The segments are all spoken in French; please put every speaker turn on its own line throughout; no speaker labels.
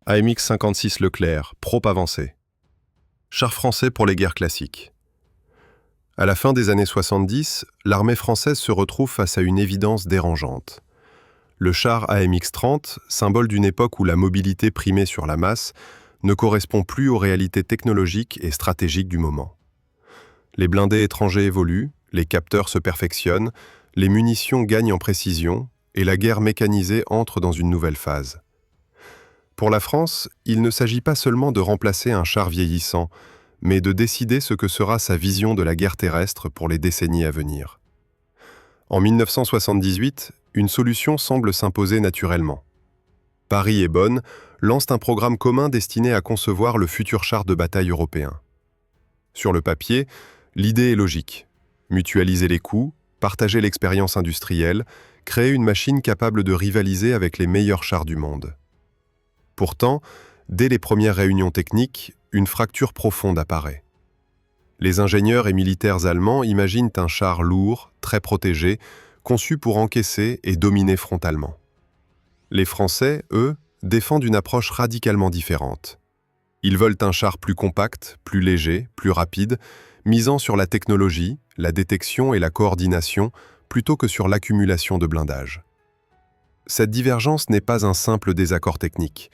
AMX 56 Leclerc, Prop avancé. Char français pour les guerres classiques. À la fin des années 70, l'armée française se retrouve face à une évidence dérangeante. Le char AMX 30, symbole d'une époque où la mobilité primait sur la masse, ne correspond plus aux réalités technologiques et stratégiques du moment. Les blindés étrangers évoluent, les capteurs se perfectionnent, les munitions gagnent en précision et la guerre mécanisée entre dans une nouvelle phase. Pour la France, il ne s'agit pas seulement de remplacer un char vieillissant, mais de décider ce que sera sa vision de la guerre terrestre pour les décennies à venir. En 1978, une solution semble s'imposer naturellement. Paris et Bonn lancent un programme commun destiné à concevoir le futur char de bataille européen. Sur le papier, l'idée est logique. Mutualiser les coûts, partager l'expérience industrielle, créer une machine capable de rivaliser avec les meilleurs chars du monde. Pourtant, dès les premières réunions techniques, une fracture profonde apparaît. Les ingénieurs et militaires allemands imaginent un char lourd, très protégé, conçu pour encaisser et dominer frontalement. Les Français, eux, défendent une approche radicalement différente. Ils veulent un char plus compact, plus léger, plus rapide, misant sur la technologie, la détection et la coordination, plutôt que sur l'accumulation de blindage. Cette divergence n'est pas un simple désaccord technique.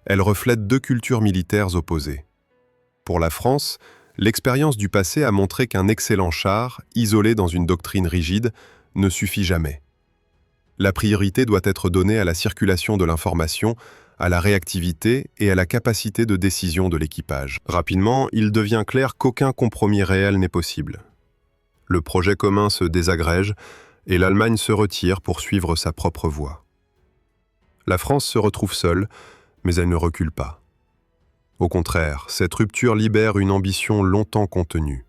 Elle reflète deux cultures militaires opposées. Pour la France, l'expérience du passé a montré qu'un excellent char, isolé dans une doctrine rigide, ne suffit jamais. La priorité doit être donnée à la circulation de l'information, à la réactivité et à la capacité de décision de l'équipage. Rapidement, il devient clair qu'aucun compromis réel n'est possible. Le projet commun se désagrège et l'Allemagne se retire pour suivre sa propre voie. La France se retrouve seule, mais elle ne recule pas. Au contraire, cette rupture libère une ambition longtemps contenue.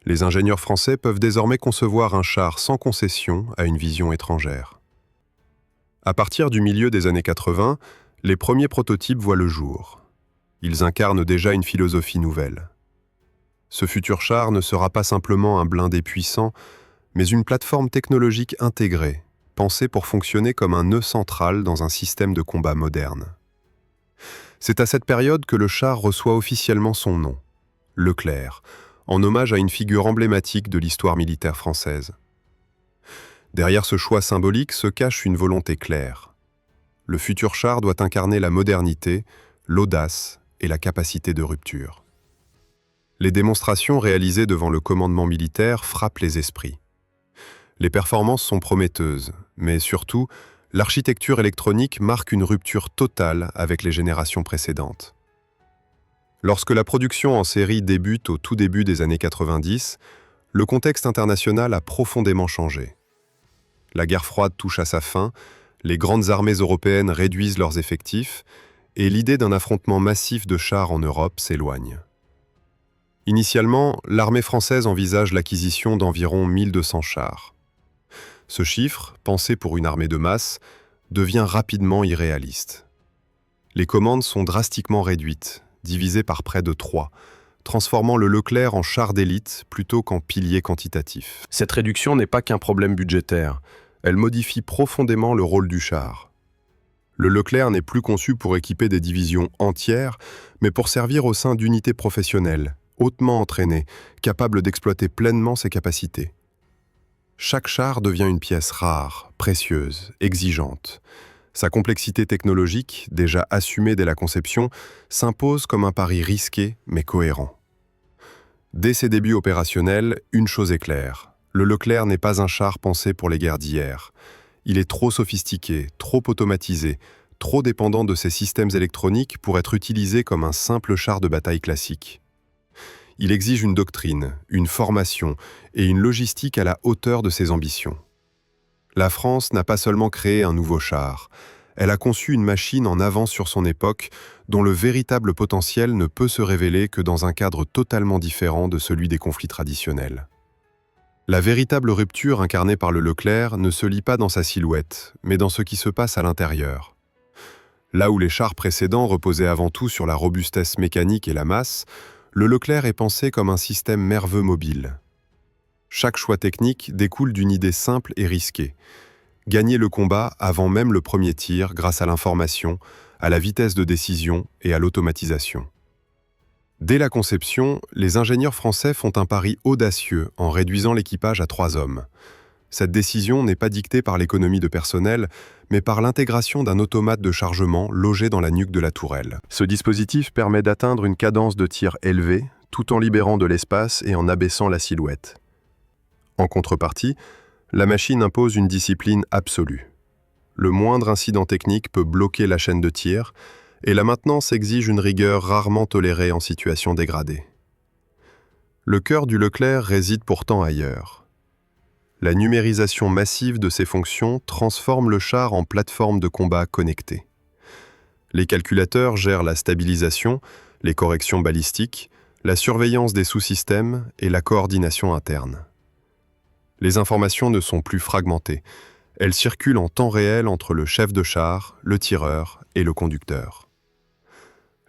Les ingénieurs français peuvent désormais concevoir un char sans concession à une vision étrangère. À partir du milieu des années 80, les premiers prototypes voient le jour. Ils incarnent déjà une philosophie nouvelle. Ce futur char ne sera pas simplement un blindé puissant, mais une plateforme technologique intégrée, pensée pour fonctionner comme un nœud central dans un système de combat moderne. C'est à cette période que le char reçoit officiellement son nom, Leclerc, en hommage à une figure emblématique de l'histoire militaire française. Derrière ce choix symbolique se cache une volonté claire. Le futur char doit incarner la modernité, l'audace et la capacité de rupture. Les démonstrations réalisées devant le commandement militaire frappent les esprits. Les performances sont prometteuses, mais surtout, l'architecture électronique marque une rupture totale avec les générations précédentes. Lorsque la production en série débute au tout début des années 90, le contexte international a profondément changé. La guerre froide touche à sa fin, les grandes armées européennes réduisent leurs effectifs, et l'idée d'un affrontement massif de chars en Europe s'éloigne. Initialement, l'armée française envisage l'acquisition d'environ 1200 chars. Ce chiffre, pensé pour une armée de masse, devient rapidement irréaliste. Les commandes sont drastiquement réduites, divisées par près de 3, transformant le Leclerc en char d'élite plutôt qu'en pilier quantitatif. Cette réduction n'est pas qu'un problème budgétaire, elle modifie profondément le rôle du char. Le Leclerc n'est plus conçu pour équiper des divisions entières, mais pour servir au sein d'unités professionnelles, hautement entraînées, capables d'exploiter pleinement ses capacités. Chaque char devient une pièce rare, précieuse, exigeante. Sa complexité technologique, déjà assumée dès la conception, s'impose comme un pari risqué mais cohérent. Dès ses débuts opérationnels, une chose est claire. Le Leclerc n'est pas un char pensé pour les guerres d'hier. Il est trop sophistiqué, trop automatisé, trop dépendant de ses systèmes électroniques pour être utilisé comme un simple char de bataille classique. Il exige une doctrine, une formation et une logistique à la hauteur de ses ambitions. La France n'a pas seulement créé un nouveau char, elle a conçu une machine en avance sur son époque dont le véritable potentiel ne peut se révéler que dans un cadre totalement différent de celui des conflits traditionnels. La véritable rupture incarnée par le Leclerc ne se lie pas dans sa silhouette, mais dans ce qui se passe à l'intérieur. Là où les chars précédents reposaient avant tout sur la robustesse mécanique et la masse, le Leclerc est pensé comme un système nerveux mobile. Chaque choix technique découle d'une idée simple et risquée. Gagner le combat avant même le premier tir grâce à l'information, à la vitesse de décision et à l'automatisation. Dès la conception, les ingénieurs français font un pari audacieux en réduisant l'équipage à 3 hommes. Cette décision n'est pas dictée par l'économie de personnel, mais par l'intégration d'un automate de chargement logé dans la nuque de la tourelle. Ce dispositif permet d'atteindre une cadence de tir élevée, tout en libérant de l'espace et en abaissant la silhouette. En contrepartie, la machine impose une discipline absolue. Le moindre incident technique peut bloquer la chaîne de tir, et la maintenance exige une rigueur rarement tolérée en situation dégradée. Le cœur du Leclerc réside pourtant ailleurs. La numérisation massive de ses fonctions transforme le char en plateforme de combat connectée. Les calculateurs gèrent la stabilisation, les corrections balistiques, la surveillance des sous-systèmes et la coordination interne. Les informations ne sont plus fragmentées. Elles circulent en temps réel entre le chef de char, le tireur et le conducteur.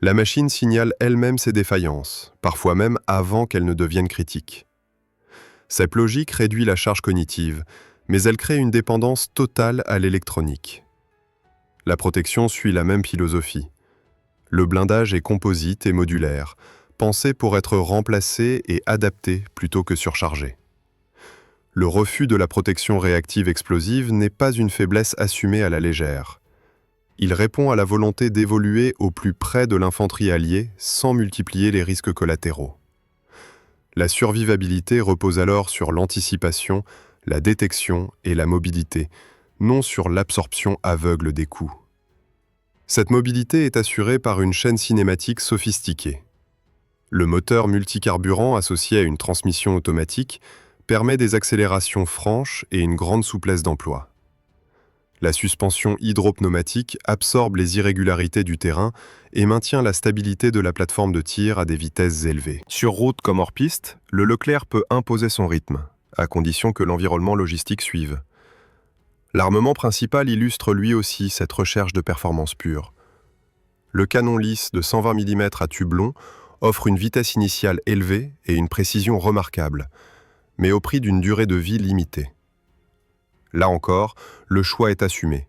La machine signale elle-même ses défaillances, parfois même avant qu'elles ne deviennent critiques. Cette logique réduit la charge cognitive, mais elle crée une dépendance totale à l'électronique. La protection suit la même philosophie. Le blindage est composite et modulaire, pensé pour être remplacé et adapté plutôt que surchargé. Le refus de la protection réactive explosive n'est pas une faiblesse assumée à la légère. Il répond à la volonté d'évoluer au plus près de l'infanterie alliée sans multiplier les risques collatéraux. La survivabilité repose alors sur l'anticipation, la détection et la mobilité, non sur l'absorption aveugle des coups. Cette mobilité est assurée par une chaîne cinématique sophistiquée. Le moteur multicarburant associé à une transmission automatique permet des accélérations franches et une grande souplesse d'emploi. La suspension hydropneumatique absorbe les irrégularités du terrain et maintient la stabilité de la plateforme de tir à des vitesses élevées. Sur route comme hors piste, le Leclerc peut imposer son rythme, à condition que l'environnement logistique suive. L'armement principal illustre lui aussi cette recherche de performance pure. Le canon lisse de 120 mm à tube long offre une vitesse initiale élevée et une précision remarquable, mais au prix d'une durée de vie limitée. Là encore, le choix est assumé.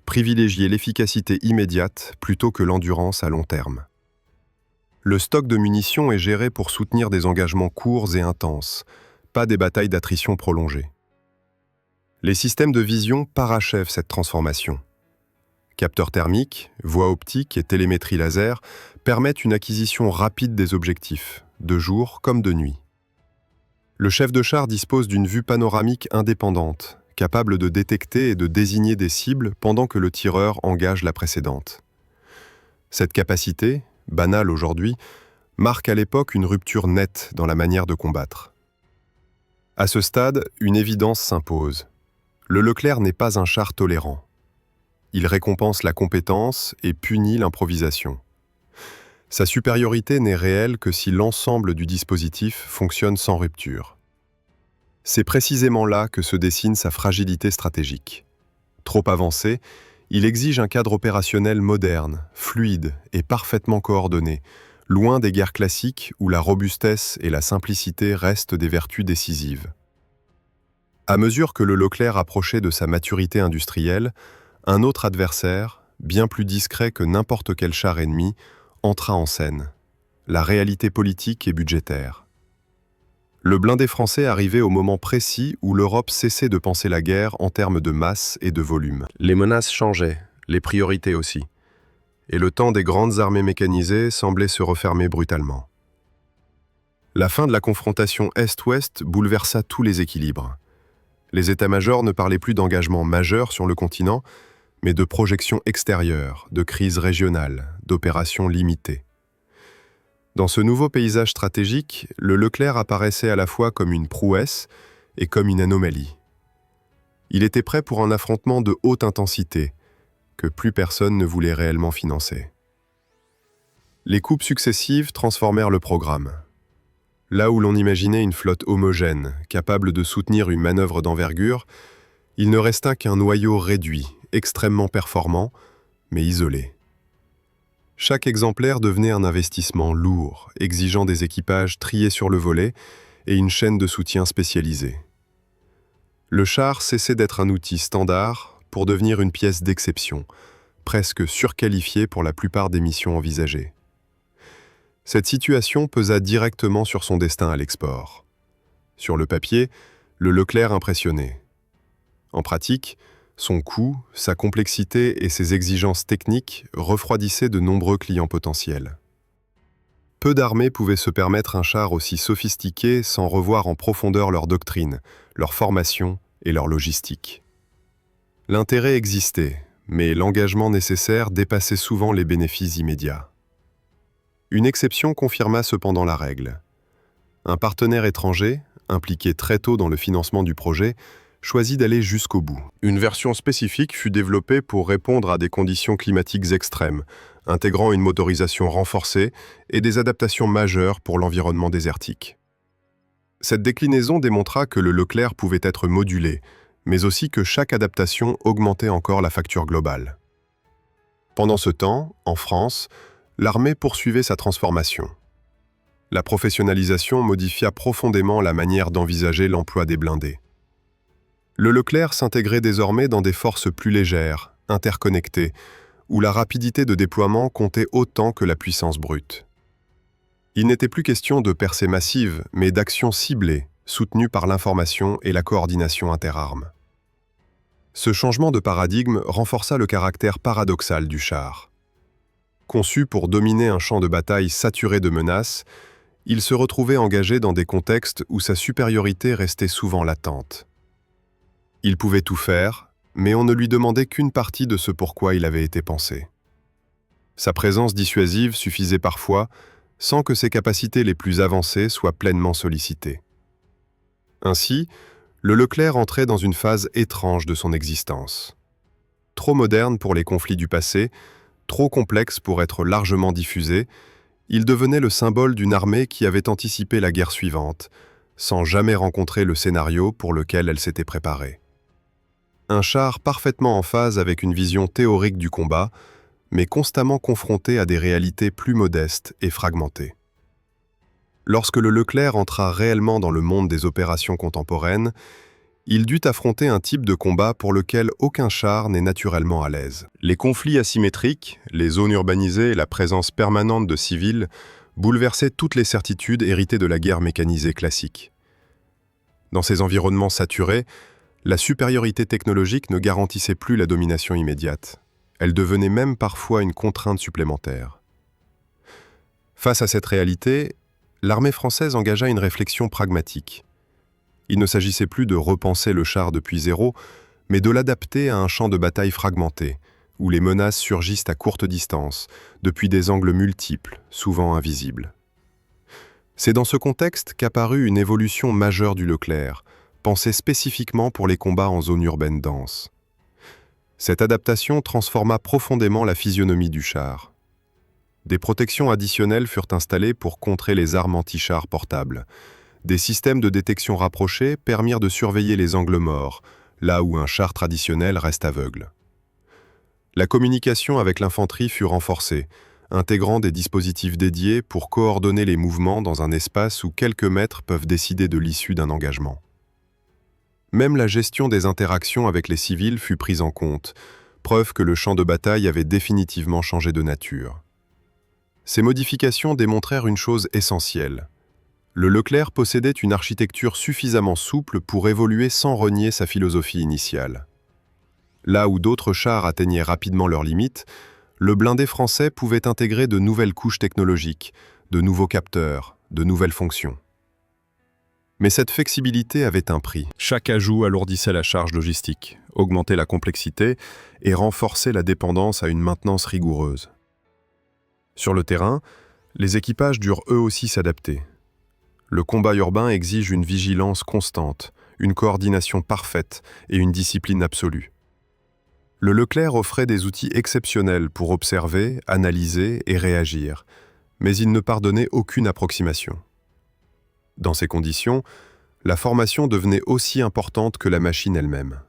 Privilégier l'efficacité immédiate plutôt que l'endurance à long terme. Le stock de munitions est géré pour soutenir des engagements courts et intenses, pas des batailles d'attrition prolongées. Les systèmes de vision parachèvent cette transformation. Capteurs thermiques, voies optiques et télémétrie laser permettent une acquisition rapide des objectifs, de jour comme de nuit. Le chef de char dispose d'une vue panoramique indépendante, capable de détecter et de désigner des cibles pendant que le tireur engage la précédente. Cette capacité, banale aujourd'hui, marque à l'époque une rupture nette dans la manière de combattre. À ce stade, une évidence s'impose. Le Leclerc n'est pas un char tolérant. Il récompense la compétence et punit l'improvisation. Sa supériorité n'est réelle que si l'ensemble du dispositif fonctionne sans rupture. C'est précisément là que se dessine sa fragilité stratégique. Trop avancé, il exige un cadre opérationnel moderne, fluide et parfaitement coordonné, loin des guerres classiques où la robustesse et la simplicité restent des vertus décisives. À mesure que le Leclerc approchait de sa maturité industrielle, un autre adversaire, bien plus discret que n'importe quel char ennemi, entra en scène, la réalité politique et budgétaire. Le blindé français arrivait au moment précis où l'Europe cessait de penser la guerre en termes de masse et de volume. Les menaces changeaient, les priorités aussi. Et le temps des grandes armées mécanisées semblait se refermer brutalement. La fin de la confrontation Est-Ouest bouleversa tous les équilibres. Les états-majors ne parlaient plus d'engagement majeur sur le continent, mais de projections extérieures, de crises régionales, d'opérations limitées. Dans ce nouveau paysage stratégique, le Leclerc apparaissait à la fois comme une prouesse et comme une anomalie. Il était prêt pour un affrontement de haute intensité, que plus personne ne voulait réellement financer. Les coupes successives transformèrent le programme. Là où l'on imaginait une flotte homogène, capable de soutenir une manœuvre d'envergure, il ne resta qu'un noyau réduit, extrêmement performant, mais isolé. Chaque exemplaire devenait un investissement lourd, exigeant des équipages triés sur le volet et une chaîne de soutien spécialisée. Le char cessait d'être un outil standard pour devenir une pièce d'exception, presque surqualifié pour la plupart des missions envisagées. Cette situation pesa directement sur son destin à l'export. Sur le papier, le Leclerc impressionnait. En pratique, son coût, sa complexité et ses exigences techniques refroidissaient de nombreux clients potentiels. Peu d'armées pouvaient se permettre un char aussi sophistiqué sans revoir en profondeur leur doctrine, leur formation et leur logistique. L'intérêt existait, mais l'engagement nécessaire dépassait souvent les bénéfices immédiats. Une exception confirma cependant la règle. Un partenaire étranger, impliqué très tôt dans le financement du projet, choisit d'aller jusqu'au bout. Une version spécifique fut développée pour répondre à des conditions climatiques extrêmes, intégrant une motorisation renforcée et des adaptations majeures pour l'environnement désertique. Cette déclinaison démontra que le Leclerc pouvait être modulé, mais aussi que chaque adaptation augmentait encore la facture globale. Pendant ce temps, en France, l'armée poursuivait sa transformation. La professionnalisation modifia profondément la manière d'envisager l'emploi des blindés. Le Leclerc s'intégrait désormais dans des forces plus légères, interconnectées, où la rapidité de déploiement comptait autant que la puissance brute. Il n'était plus question de percées massives, mais d'actions ciblées, soutenues par l'information et la coordination interarmes. Ce changement de paradigme renforça le caractère paradoxal du char. Conçu pour dominer un champ de bataille saturé de menaces, il se retrouvait engagé dans des contextes où sa supériorité restait souvent latente. Il pouvait tout faire, mais on ne lui demandait qu'une partie de ce pourquoi il avait été pensé. Sa présence dissuasive suffisait parfois, sans que ses capacités les plus avancées soient pleinement sollicitées. Ainsi, le Leclerc entrait dans une phase étrange de son existence. Trop moderne pour les conflits du passé, trop complexe pour être largement diffusé, il devenait le symbole d'une armée qui avait anticipé la guerre suivante, sans jamais rencontrer le scénario pour lequel elle s'était préparée. Un char parfaitement en phase avec une vision théorique du combat, mais constamment confronté à des réalités plus modestes et fragmentées. Lorsque le Leclerc entra réellement dans le monde des opérations contemporaines, il dut affronter un type de combat pour lequel aucun char n'est naturellement à l'aise. Les conflits asymétriques, les zones urbanisées et la présence permanente de civils bouleversaient toutes les certitudes héritées de la guerre mécanisée classique. Dans ces environnements saturés, la supériorité technologique ne garantissait plus la domination immédiate. Elle devenait même parfois une contrainte supplémentaire. Face à cette réalité, l'armée française engagea une réflexion pragmatique. Il ne s'agissait plus de repenser le char depuis zéro, mais de l'adapter à un champ de bataille fragmenté, où les menaces surgissent à courte distance, depuis des angles multiples, souvent invisibles. C'est dans ce contexte qu'apparut une évolution majeure du Leclerc, pensée spécifiquement pour les combats en zone urbaine dense. Cette adaptation transforma profondément la physionomie du char. Des protections additionnelles furent installées pour contrer les armes anti-chars portables. Des systèmes de détection rapprochés permirent de surveiller les angles morts, là où un char traditionnel reste aveugle. La communication avec l'infanterie fut renforcée, intégrant des dispositifs dédiés pour coordonner les mouvements dans un espace où quelques mètres peuvent décider de l'issue d'un engagement. Même la gestion des interactions avec les civils fut prise en compte, preuve que le champ de bataille avait définitivement changé de nature. Ces modifications démontrèrent une chose essentielle. Le Leclerc possédait une architecture suffisamment souple pour évoluer sans renier sa philosophie initiale. Là où d'autres chars atteignaient rapidement leurs limites, le blindé français pouvait intégrer de nouvelles couches technologiques, de nouveaux capteurs, de nouvelles fonctions. Mais cette flexibilité avait un prix. Chaque ajout alourdissait la charge logistique, augmentait la complexité et renforçait la dépendance à une maintenance rigoureuse. Sur le terrain, les équipages durent eux aussi s'adapter. Le combat urbain exige une vigilance constante, une coordination parfaite et une discipline absolue. Le Leclerc offrait des outils exceptionnels pour observer, analyser et réagir, mais il ne pardonnait aucune approximation. Dans ces conditions, la formation devenait aussi importante que la machine elle-même.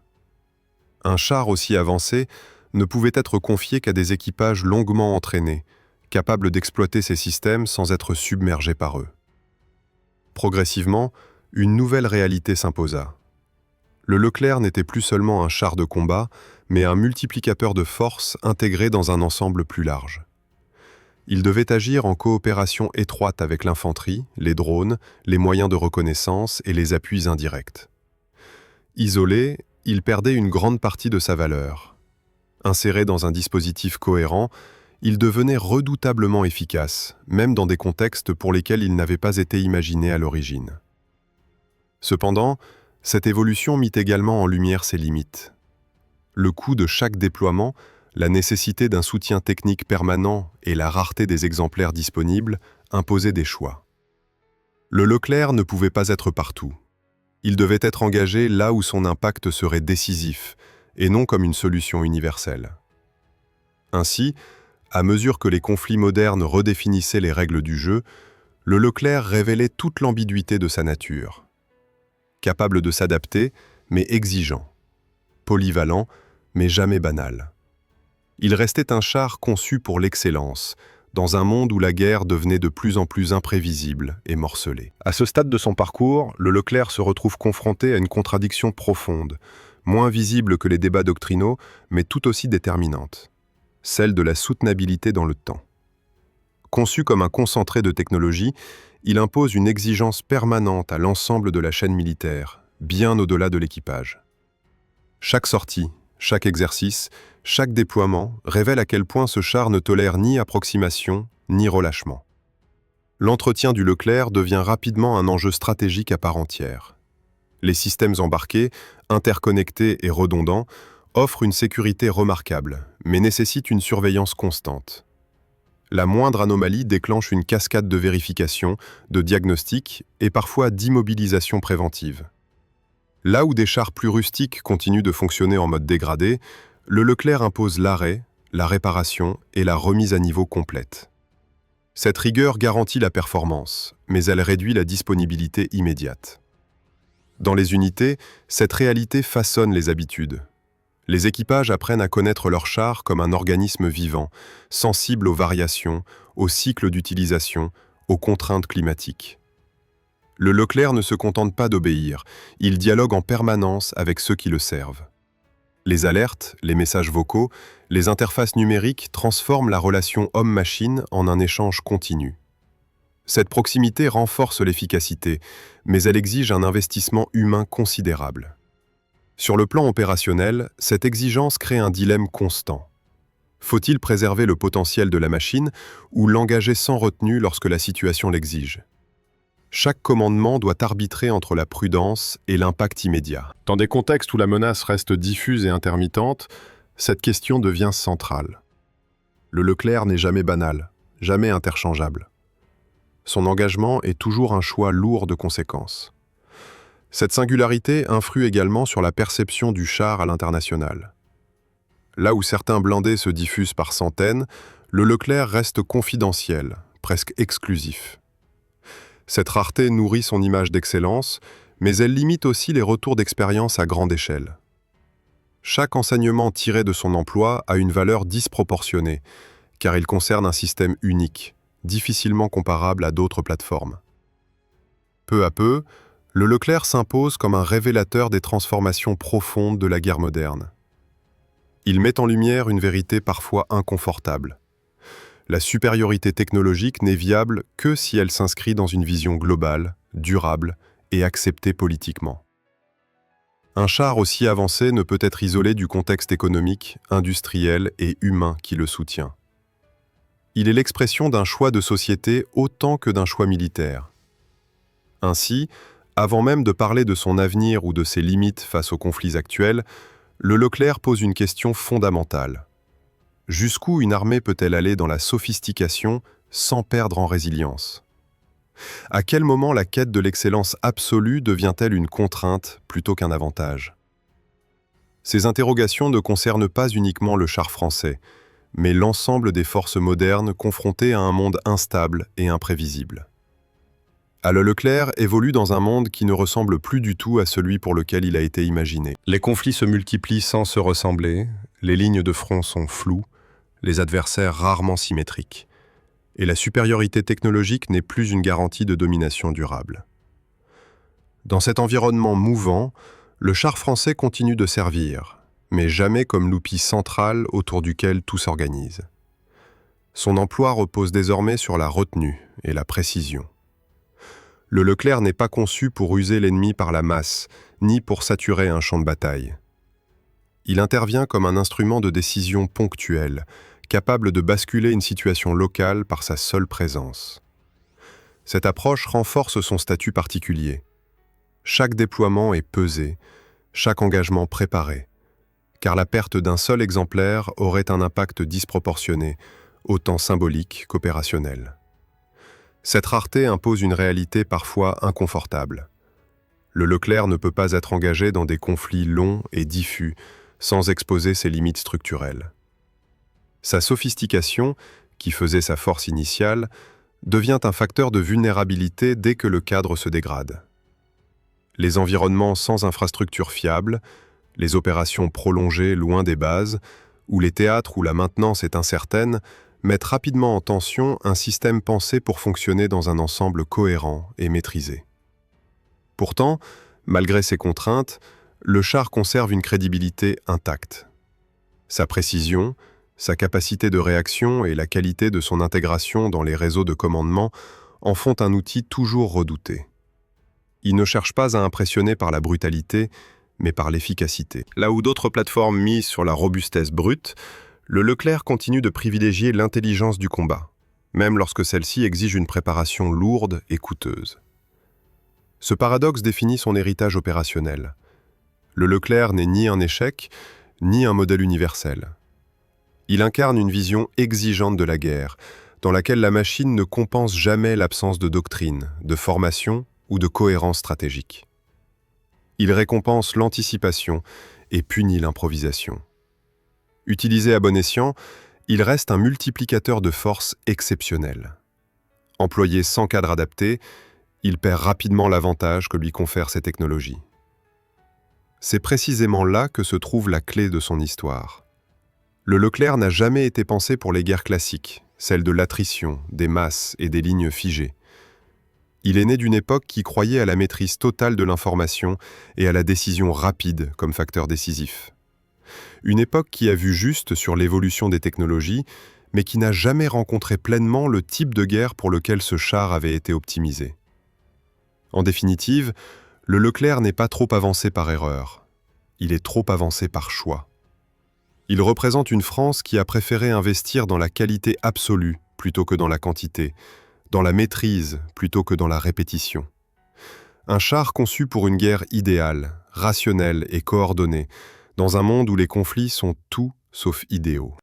Un char aussi avancé ne pouvait être confié qu'à des équipages longuement entraînés, capables d'exploiter ces systèmes sans être submergés par eux. Progressivement, une nouvelle réalité s'imposa. Le Leclerc n'était plus seulement un char de combat, mais un multiplicateur de force intégré dans un ensemble plus large. Il devait agir en coopération étroite avec l'infanterie, les drones, les moyens de reconnaissance et les appuis indirects. Isolé, il perdait une grande partie de sa valeur. Inséré dans un dispositif cohérent, il devenait redoutablement efficace, même dans des contextes pour lesquels il n'avait pas été imaginé à l'origine. Cependant, cette évolution mit également en lumière ses limites. Le coût de chaque déploiement, la nécessité d'un soutien technique permanent et la rareté des exemplaires disponibles imposaient des choix. Le Leclerc ne pouvait pas être partout. Il devait être engagé là où son impact serait décisif, et non comme une solution universelle. Ainsi, à mesure que les conflits modernes redéfinissaient les règles du jeu, le Leclerc révélait toute l'ambiguïté de sa nature. Capable de s'adapter, mais exigeant. Polyvalent, mais jamais banal. Il restait un char conçu pour l'excellence, dans un monde où la guerre devenait de plus en plus imprévisible et morcelée. À ce stade de son parcours, le Leclerc se retrouve confronté à une contradiction profonde, moins visible que les débats doctrinaux, mais tout aussi déterminante, celle de la soutenabilité dans le temps. Conçu comme un concentré de technologie, il impose une exigence permanente à l'ensemble de la chaîne militaire, bien au-delà de l'équipage. Chaque sortie, chaque exercice, chaque déploiement révèle à quel point ce char ne tolère ni approximation, ni relâchement. L'entretien du Leclerc devient rapidement un enjeu stratégique à part entière. Les systèmes embarqués, interconnectés et redondants, offrent une sécurité remarquable, mais nécessitent une surveillance constante. La moindre anomalie déclenche une cascade de vérification, de diagnostic et parfois d'immobilisation préventive. Là où des chars plus rustiques continuent de fonctionner en mode dégradé, le Leclerc impose l'arrêt, la réparation et la remise à niveau complète. Cette rigueur garantit la performance, mais elle réduit la disponibilité immédiate. Dans les unités, cette réalité façonne les habitudes. Les équipages apprennent à connaître leur char comme un organisme vivant, sensible aux variations, aux cycles d'utilisation, aux contraintes climatiques. Le Leclerc ne se contente pas d'obéir, il dialogue en permanence avec ceux qui le servent. Les alertes, les messages vocaux, les interfaces numériques transforment la relation homme-machine en un échange continu. Cette proximité renforce l'efficacité, mais elle exige un investissement humain considérable. Sur le plan opérationnel, cette exigence crée un dilemme constant. Faut-il préserver le potentiel de la machine ou l'engager sans retenue lorsque la situation l'exige ? Chaque commandement doit arbitrer entre la prudence et l'impact immédiat. Dans des contextes où la menace reste diffuse et intermittente, cette question devient centrale. Le Leclerc n'est jamais banal, jamais interchangeable. Son engagement est toujours un choix lourd de conséquences. Cette singularité influe également sur la perception du char à l'international. Là où certains blindés se diffusent par centaines, le Leclerc reste confidentiel, presque exclusif. Cette rareté nourrit son image d'excellence, mais elle limite aussi les retours d'expérience à grande échelle. Chaque enseignement tiré de son emploi a une valeur disproportionnée, car il concerne un système unique, difficilement comparable à d'autres plateformes. Peu à peu, le Leclerc s'impose comme un révélateur des transformations profondes de la guerre moderne. Il met en lumière une vérité parfois inconfortable. La supériorité technologique n'est viable que si elle s'inscrit dans une vision globale, durable et acceptée politiquement. Un char aussi avancé ne peut être isolé du contexte économique, industriel et humain qui le soutient. Il est l'expression d'un choix de société autant que d'un choix militaire. Ainsi, avant même de parler de son avenir ou de ses limites face aux conflits actuels, le Leclerc pose une question fondamentale. Jusqu'où une armée peut-elle aller dans la sophistication sans perdre en résilience ? À quel moment la quête de l'excellence absolue devient-elle une contrainte plutôt qu'un avantage ? Ces interrogations ne concernent pas uniquement le char français, mais l'ensemble des forces modernes confrontées à un monde instable et imprévisible. Le Leclerc évolue dans un monde qui ne ressemble plus du tout à celui pour lequel il a été imaginé. Les conflits se multiplient sans se ressembler, les lignes de front sont floues, les adversaires rarement symétriques, et la supériorité technologique n'est plus une garantie de domination durable. Dans cet environnement mouvant, le char français continue de servir, mais jamais comme l'outil central autour duquel tout s'organise. Son emploi repose désormais sur la retenue et la précision. Le Leclerc n'est pas conçu pour user l'ennemi par la masse, ni pour saturer un champ de bataille. Il intervient comme un instrument de décision ponctuel, capable de basculer une situation locale par sa seule présence. Cette approche renforce son statut particulier. Chaque déploiement est pesé, chaque engagement préparé, car la perte d'un seul exemplaire aurait un impact disproportionné, autant symbolique qu'opérationnel. Cette rareté impose une réalité parfois inconfortable. Le Leclerc ne peut pas être engagé dans des conflits longs et diffus sans exposer ses limites structurelles. Sa sophistication, qui faisait sa force initiale, devient un facteur de vulnérabilité dès que le cadre se dégrade. Les environnements sans infrastructure fiable, les opérations prolongées loin des bases, ou les théâtres où la maintenance est incertaine, mettent rapidement en tension un système pensé pour fonctionner dans un ensemble cohérent et maîtrisé. Pourtant, malgré ces contraintes, le char conserve une crédibilité intacte. Sa précision, sa capacité de réaction et la qualité de son intégration dans les réseaux de commandement en font un outil toujours redouté. Il ne cherche pas à impressionner par la brutalité, mais par l'efficacité. Là où d'autres plateformes misent sur la robustesse brute, le Leclerc continue de privilégier l'intelligence du combat, même lorsque celle-ci exige une préparation lourde et coûteuse. Ce paradoxe définit son héritage opérationnel. Le Leclerc n'est ni un échec, ni un modèle universel. Il incarne une vision exigeante de la guerre, dans laquelle la machine ne compense jamais l'absence de doctrine, de formation ou de cohérence stratégique. Il récompense l'anticipation et punit l'improvisation. Utilisé à bon escient, il reste un multiplicateur de force exceptionnel. Employé sans cadre adapté, il perd rapidement l'avantage que lui confèrent ces technologies. C'est précisément là que se trouve la clé de son histoire. Le Leclerc n'a jamais été pensé pour les guerres classiques, celles de l'attrition, des masses et des lignes figées. Il est né d'une époque qui croyait à la maîtrise totale de l'information et à la décision rapide comme facteur décisif. Une époque qui a vu juste sur l'évolution des technologies, mais qui n'a jamais rencontré pleinement le type de guerre pour lequel ce char avait été optimisé. En définitive, le Leclerc n'est pas trop avancé par erreur. Il est trop avancé par choix. Il représente une France qui a préféré investir dans la qualité absolue plutôt que dans la quantité, dans la maîtrise plutôt que dans la répétition. Un char conçu pour une guerre idéale, rationnelle et coordonnée, dans un monde où les conflits sont tout sauf idéaux.